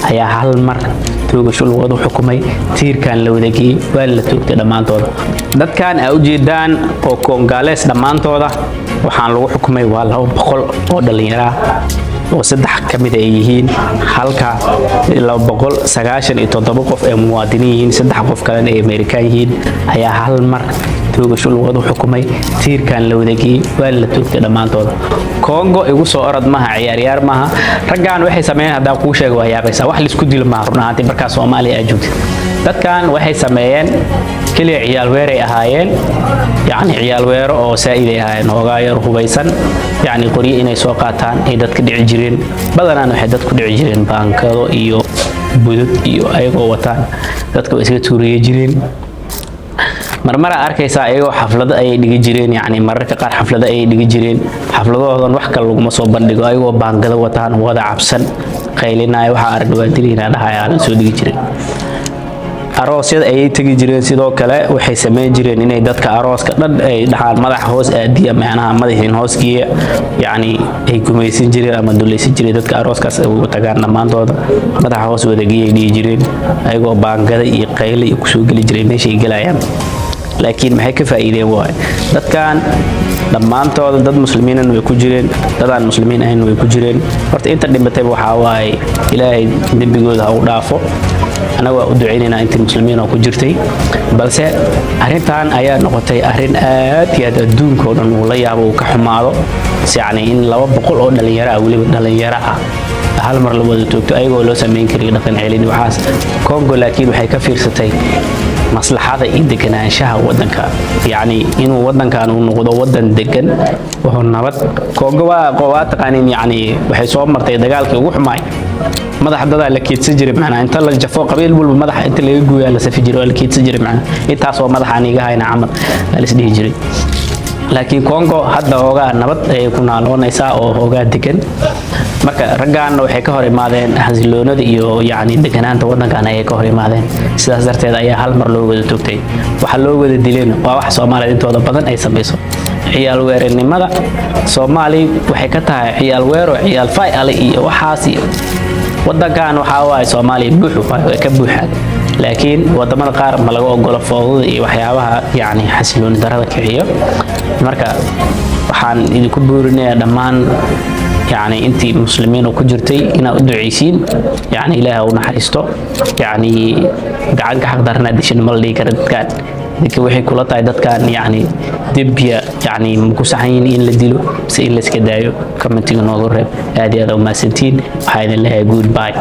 ayaa hal mar toogasho lagu xukumay tiirkan la wadagay waa la toogtay dhamaantooda dadkan ay u jeedaan oo Koongalees dhamaantooda waxaan lagu xukumay waa 200 oo dhalinyaro oo saddex kamid ay yihiin halka 297 qof ee muwaadiniin saddex qof kale ee Amerikaan yihiin ayaa hal mar toogasho lagu xukumay tiirkan la wadagay waa la toogtay dhamaantooda Kongo igu soo orad maha ciyaar maaha ragaan waxay sameeyeen hadaa ku sheego waxyaabaysa wax la isku dil ma runaantii marka Soomaaliya ay joogtay dadkan waxay sameeyeen kaliya ciyaal weer ay ahaayeen yani ciyaal weer oo saa'iday ahaayeen hogaayo hubaysan yani qoriyo inay soo qaataan ay dadka dhici jireen badanaan waxay dadku dhici jireen baankado iyo budud iyo ayagoo wataan dadku iska tuuriyay jireen marmara arkaysa ayagoo xaflado ay dhigi jireen yani mararka qaar xaflado ay dhigi jireen xafladoodan wax kale lagu soo bandhigo ayagoo baangada wataan wada cabsan qaylinaayo waxa aragwaa dilina dhahaayaan soo dhigi jireen aroosyada ay tagi jireen sidoo kale waxay sameeyeen jireen inay dadka arooska dhan ay dhaxaan madax hoos aadiya macnaha madaxin hooskiya yani ay gumaysan jireen ama dulaysan jireen dadka arooskaas ay tagaan dhamaantooda madax hoos wadagiyay dhigi jireen ayagoo baangada iyo qayl iyo kusoo gali jireen meeshay galayaan laakiin maxay ka faa'iideen waay dadkan dhamaantooda dad muslimiin way ku jireen dadaan muslimiin ahayn way ku jireen horta inta dhimatay waxa waay ilaahay dambigooda ha u dhaafo أنا وأدعينا أنت المسلمين وكجرتي بس أرنتان أيا نقطة أرن يا الدون كون والله يا أبو كحماضو يعني إن لو بقول أن اللي يرى أولي اللي يرى هل مر لو بدو أيوة لو سمين كرينا كان علين وحاس كونغو لكن وحي كفير ستي مصلحة إذا كان شها ودنك يعني إنه ودن كانوا نقضوا ودن دقن وهو النبض كونغو قوات قانين يعني وحي صوب مرتي دقالك وح معي مدح دada la kiid sajiri macna inta la jafo qabiil walba madaxa inta laga gooyo la safi jiro la kiid sajiri macna intaas oo madaxa aniga hayna camal la isdhihi jiray laakiin Kongo hadda hooga nabad ay ku naaloonaysa oo hooga degan marka ragaan waxay ka hor imaadeen xasiloonada iyo yaani deganaanta wadankan ay ka hor imaadeen sidaas darteed ayaa hal mar loo wada toogtay waxa loo wada dileen waa wax Soomaaliyeed intooda badan ay sameeyso ciyaal weeranimada Soomaali waxay ka tahay ciyaal weero ciyaal fay ali iyo waxaasi wadankan waxa waay Soomaaliya buuxu ka buuxad laakiin wadamada qaar ma laga ogolo fowdada iyo waxyaabaha yaani xasiloon darada kiciyo marka waxaan idinku buurinayaa dhamaan يعني أنتي مسلمين وكجرتي إنا أدعيسين يعني إله ونحرسته يعني قاعد حق درنا ديش المللي كرد كان ذيك وحي كل طايدت كان يعني دبيا يعني مكوسحين إن لديلو بس إلا سكدايو كم تيجي نقول هذه هذا وما سنتين وحين الله جود باي